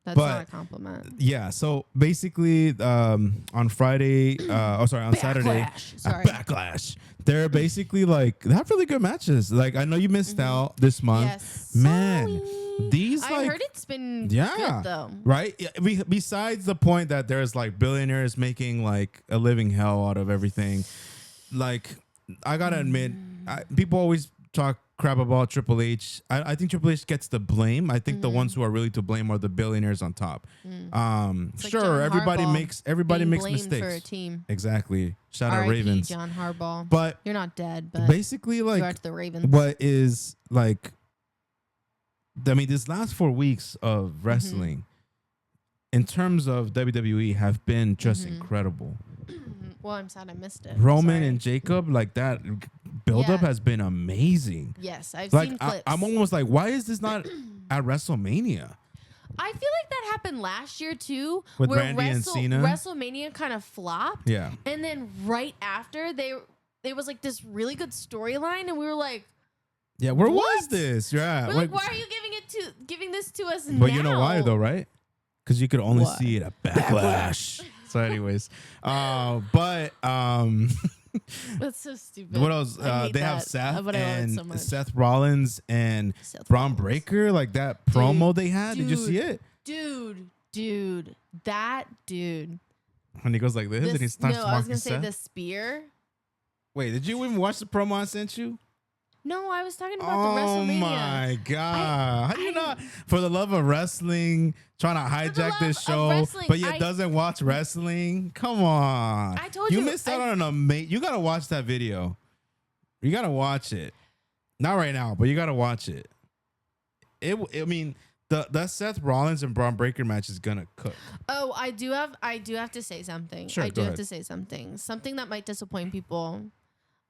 That's But- not a compliment. Yeah, so basically, on Friday, on Saturday, Backlash. Sorry. Backlash. They're basically like they have really good matches. Like I know you missed out this month, Yes. man. Sorry. These I like heard it's been yeah, good though. right. Yeah, besides the point that there's like billionaires making like a living hell out of everything. Like I gotta admit, people always talk crap about Triple H. I think Triple H gets the blame. I think the ones who are really to blame are the billionaires on top. It's like Sure, John everybody Harbaugh makes being blamed mistakes. for a team. Exactly. Shout out R.I.P. Ravens. John Harbaugh. But You're not dead, but basically, you are like, to the Ravens. what is like, I mean, this last 4 weeks of wrestling, in terms of WWE, have been just incredible. Well, I'm sad I missed it. Roman Sorry. and Jacob, like that buildup Yeah. has been amazing. Yes, I've Like seen clips. I'm almost like, why is this not at WrestleMania? I feel like that happened last year too, With where Randy and Cena? WrestleMania kind of flopped. Yeah. And then right after there was like this really good storyline, and we were like, Yeah, where What? was this? Yeah. we're like, why are you giving this to us now? But you know why though, right? Because you could only Why? see it at Backlash. So, anyways, but That's so stupid. What else? I hate They have that, Seth but I love it and so much. Seth Rollins and Seth Braun Rollins. Breaker. Like that promo they had. Did you see it? Dude, that dude. When he goes like this, and he starts no, I was mocking gonna say Seth. the spear. Wait, did you even watch the promo I sent you? No, I was talking about the Oh WrestleMania. my god! How do you not, for the love of wrestling, trying to hijack this love show, of wrestling, but yet doesn't watch wrestling? Come on! I told you, missed out on an amazing. You gotta watch that video. You gotta watch it. Not right now, but you gotta watch it. I mean, the Seth Rollins and Braun Breaker match is gonna cook. Oh, I do have to say something. Sure, I go do have ahead. to say something. Something that might disappoint people.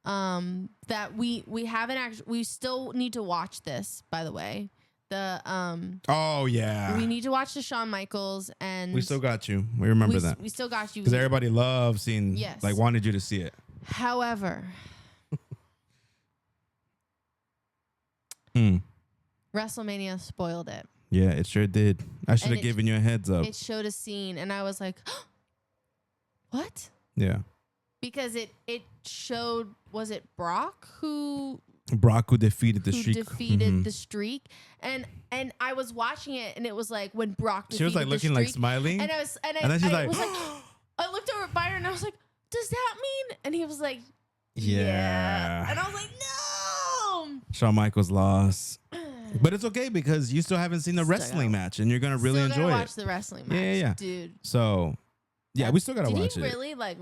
That we haven't actually. We still need to watch this. By the way, Oh yeah, we need to watch the Shawn Michaels, and we still got you. We remember that We still got you because everybody loves seeing. Yes. Like wanted you to see it. However, WrestleMania spoiled it. Yeah, it sure did. I should have it- given you a heads up. It showed a scene, and I was like, "What?" Yeah. Because it showed, was it Brock who Brock who defeated the who streak. defeated Mhm. the streak, and I was watching it, and it was like when Brock defeated She was like the looking like streak, smiling. and I was and And then she's I like, was like I looked over at Byron, and I was like, "Does that mean?" And he was like, Yeah. and I was like, "No." Shawn Michaels lost. But it's okay because you still haven't seen the Still wrestling gotta- match and you're going to really Still gotta enjoy watch it. the wrestling match, Yeah. dude. So, yeah, we still got to watch Did he it. really like?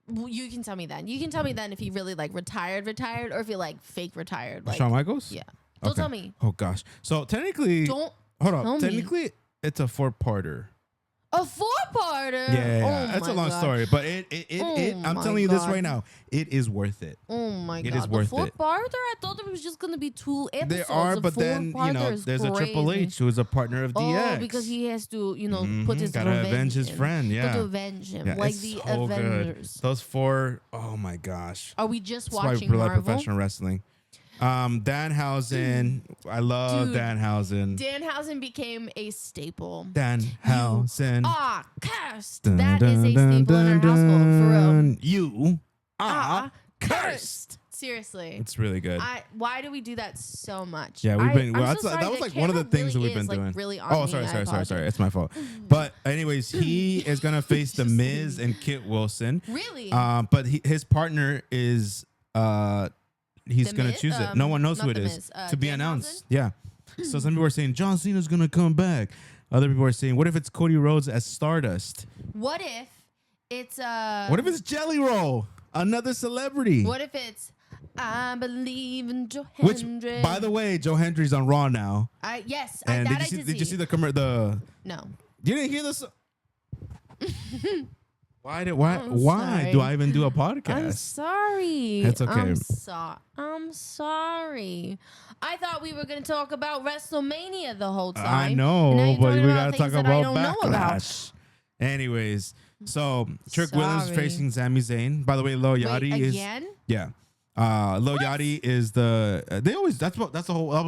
Well, you can tell me then. You can tell me then if he really like retired, or if he like fake retired. Like, Shawn Michaels? yeah. Don't Okay. tell me. Oh, gosh. So, technically, Don't hold tell on. me. Technically, it's a 4-parter. A 4-parter. Yeah. Oh That's a my long God. story. But I'm Oh telling my you this God. right now. It is worth it. Oh my It God. is worth the it. 4-parter? I thought there was just going to be 2 episodes. There are, The but then, 4-parter is there's a Triple crazy. H who is a partner of DX. Oh, because he has to, put Mhm. his Gotta revenge avenge his in. friend, yeah. Got to avenge him. Yeah, like it's the so good. Avengers. Those 4, oh my gosh. Are we just That's why watching we like Marvel? professional wrestling. Danhausen. I love Dude. Danhausen. Danhausen became a staple. Danhausen. Cursed. That is a staple in our household, for real. You Ah, are cursed. Seriously. It's really good. Why do we do that so much? Yeah, we've been. I'm Well, so sorry, that was the like one of the camera things that really we've been is, like, doing. really on Oh, me. sorry. I apologize. It's my fault. But anyways, he is gonna face the Miz and Kit Wilson. Really? But his partner is he's The gonna Miz? choose it. No one knows not who it The is Miz. to be Danhausen? announced. Yeah. So some people are saying John Cena's gonna come back. Other people are saying, what if it's Cody Rhodes as Stardust? What if it's What if it's Jelly Roll, another celebrity? What if it's I believe in Joe Which, Hendry? by the way, Joe Hendry's on Raw now. Yes, And that did you see the the? No. You didn't hear this? Why I'm why do sorry. I even do a I'm podcast? sorry. It's okay. I'm sorry. I thought we were going to talk about WrestleMania the whole time. I And now know, you're but talking we about gotta talk things that I about don't know about. Backlash. Anyways, so Trick Williams Sorry. facing Sami Zayn. By the way, Lil Yachty Wait, is again? yeah. Lil Yachty is the they always that was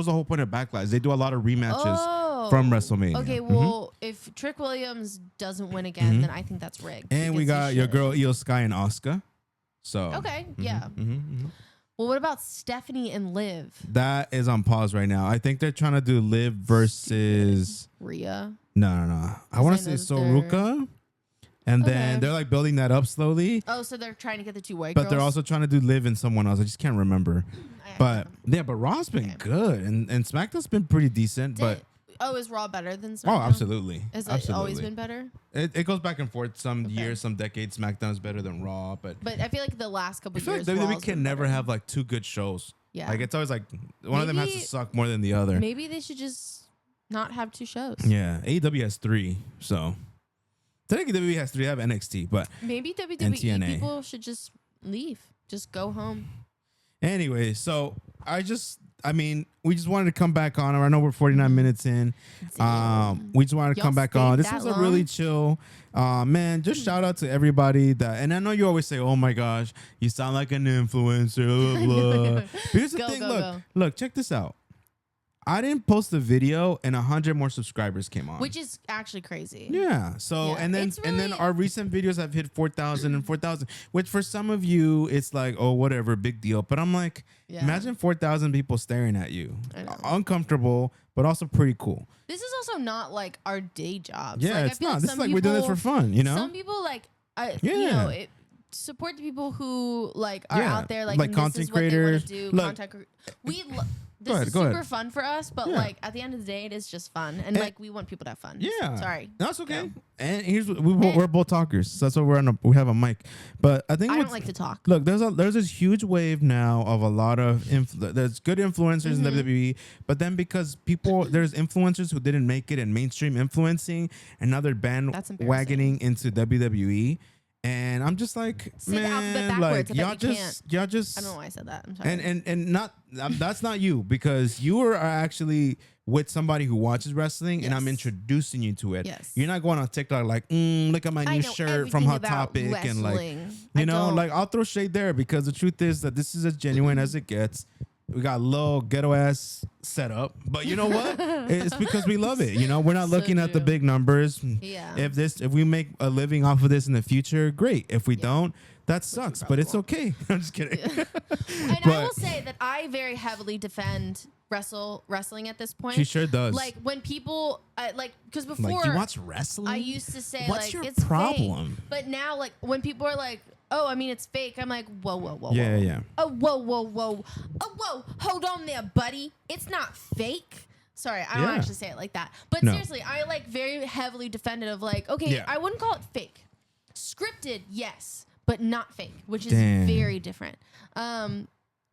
the whole point of Backlash. They do a lot of rematches from WrestleMania. Okay, well, if Trick Williams doesn't win again, then I think that's rigged. And we because got he your should. girl Io Sky and Asuka. So Okay, yeah. mhm. Well, what about Stephanie and Liv? That is on pause right now. I think they're trying to do Liv versus Rhea? no. I want to I say know that Soruka. And then Okay. they're like building that up slowly. Oh, so they're trying to get the 2 white But girls? they're also trying to do Liv and someone else. I just can't remember. I But don't know. yeah, but Raw's been Okay. good and SmackDown's been pretty decent. But Is Raw better than oh, SmackDown? absolutely, Has it absolutely. always been better? It goes back and forth. Some Okay. years, some decades, SmackDown's better than Raw. But But I feel like the last couple I feel like years, WWE Raw's can been never better. have like 2 good shows. Yeah. Like it's always like one of them has to Maybe- suck more than the other. Maybe they should just not have 2 shows. Yeah, AEW has 3. So technically WWE has 3. They have NXT, but Maybe And WWE TNA. people should just leave. Just go home. anyway, so I mean, we just wanted to come back on. I know we're 49 minutes in. We just wanted to Y'all come back stayed on. This that was a really long? chill, man. Just shout out to everybody that. And I know you always say, "Oh my gosh, you sound like an influencer." Blah, blah, blah. But here's the Go, thing. go, Look, go. look, check this out. I didn't post the video and 100 more subscribers came on. Which is actually crazy. Yeah. So, Yeah, and then our recent videos have hit 4,000 and 4,000, which for some of you, it's like, oh, whatever, big deal. But I'm like, imagine 4,000 people staring at you. I know. Uncomfortable, but also pretty cool. This is also not like our day jobs. Yeah, like, it's not. This is like we're doing this for fun, you know? Some people like, you know, support the people who like are out there, like content creators. This is what they Look, want to do. This is super fun for us, but like at the end of the day, it is just fun, and like we want people to have fun. Yeah, sorry, that's okay. Yeah. And here's we're both talkers, so that's why we have a mic. But I think I don't like to talk. Look, there's this huge wave now of a lot of there's good influencers in WWE, but then because there's influencers who didn't make it in mainstream influencing, and now they're bandwagoning into WWE. And I'm just like, man, like y'all just. I don't know why I said that. I'm sorry. And not that's not you, because you are actually with somebody who watches wrestling, and I'm introducing you to it. Yes. You're not going on TikTok like, look at my new shirt from Hot Topic, and like, you know, like I'll throw shade there, because the truth is that this is as genuine as it gets. We got a little ghetto ass setup, but you know what? It's because we love it. You know, we're not looking at the big numbers. Yeah. If we make a living off of this in the future, great. If we don't, that sucks. But it's okay. I'm just kidding. And I will say that I very heavily defend wrestling at this point. She sure does. Like when people because before, like, you watch wrestling, I used to say what's like your it's problem? fake. But now like when people are like, oh, I mean, it's fake. I'm like, whoa. Yeah. Oh, whoa. Hold on there, buddy. It's not fake. Sorry, I don't actually say it like that. But seriously, I like very heavily defended of like, okay, I wouldn't call it fake. Scripted, yes, but not fake, which is very different.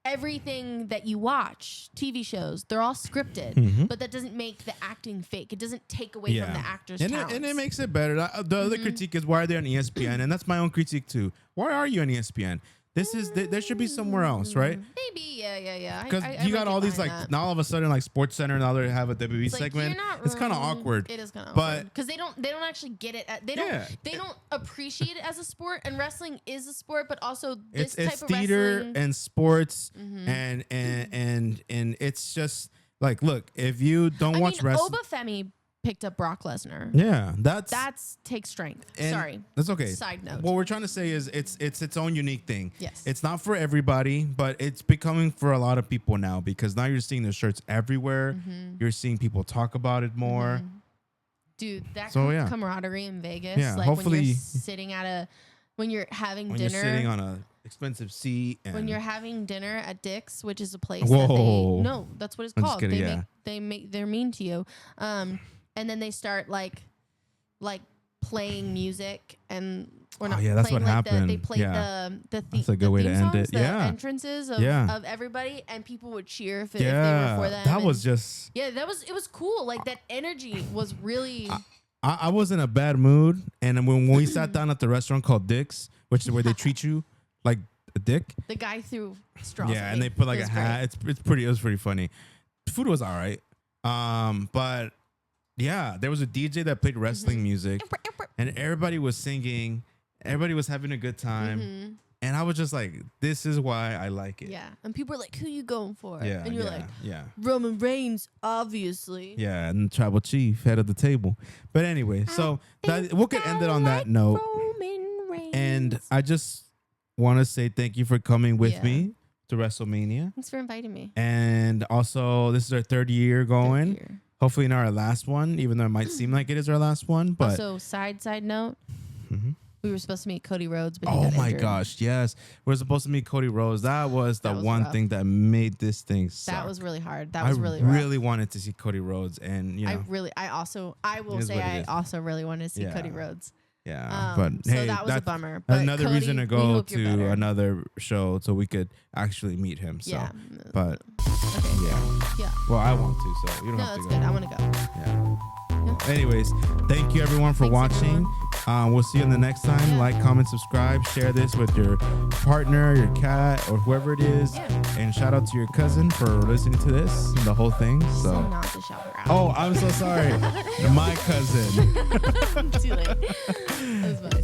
Everything that you watch, TV shows, they're all scripted, but that doesn't make the acting fake. It doesn't take away from the actor's talents. And it makes it better. The other critique is, why are they on ESPN? And that's my own critique too. Why are you on ESPN? There should be somewhere else, right? Maybe, yeah. Because you got all these, like, now all of a sudden, like, Sports Center, now they have a WWE segment. It's kind of awkward. It is kind of awkward. Because they don't actually get it. They don't appreciate it as a sport. And wrestling is a sport, but also this type of theater wrestling and sports, and it's just like, look, if you don't watch wrestling, Oba Femi picked up Brock Lesnar. Yeah, that's takes strength. Sorry, that's okay. Side note. What we're trying to say is it's its own unique thing. Yes, it's not for everybody, but it's becoming for a lot of people now, because now you're seeing the shirts everywhere. You're seeing people talk about it more. Dude, that camaraderie in Vegas. Yeah, like hopefully when you're sitting when you're having dinner, you're sitting on a expensive seat, and when you're having dinner at Dick's, which is a place that's what it's I'm called. Kidding, They're mean to you. And then they start like playing music, and that's what happened. They played that's a good way to end it. The entrances of everybody, and people would cheer if they were for them. That was just it was cool. Like that energy was really. I was in a bad mood, and when we sat down at the restaurant called Dick's, which is where they treat you like a dick. The guy threw straws. Yeah, and they put like a hat. It was pretty funny. The food was all right, but. Yeah, there was a DJ that played wrestling music, and everybody was singing. Everybody was having a good time. And I was just like, this is why I like it. Yeah. And people were like, who you going for? Yeah, and you're Roman Reigns, obviously. Yeah, and Tribal Chief, head of the table. But anyway, so we could end it on that note. Roman Reigns. And I just want to say thank you for coming with me to WrestleMania. Thanks for inviting me. And also, this is our third year going. Hopefully not our last one, even though it might seem like it is our last one. But also, side note, we were supposed to meet Cody Rhodes, but oh my gosh, yes, we were supposed to meet Cody Rhodes. That was the one thing that made this thing suck. That was really hard. That was really rough. I really wanted to see Cody Rhodes, and you know, I also really wanted to see Cody Rhodes. Yeah, but so hey, that was a bummer. But another Cody, reason to go to another show so we could actually meet him. So, but yeah. Well, I want to, so you don't have to go. No, that's good. I want to go. Yeah. Anyways, thank you everyone for watching. We'll see you in the next time. Like, comment, subscribe, share this with your partner, your cat, or whoever it is. And shout out to your cousin for listening to this, the whole thing. So not to shout her out. Oh, I'm so sorry. My cousin. Too late.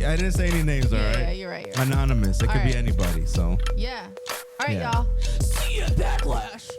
I didn't say any names, all right? Yeah, you're right. Anonymous. It could be anybody. So yeah. All right, y'all. See you at Backlash.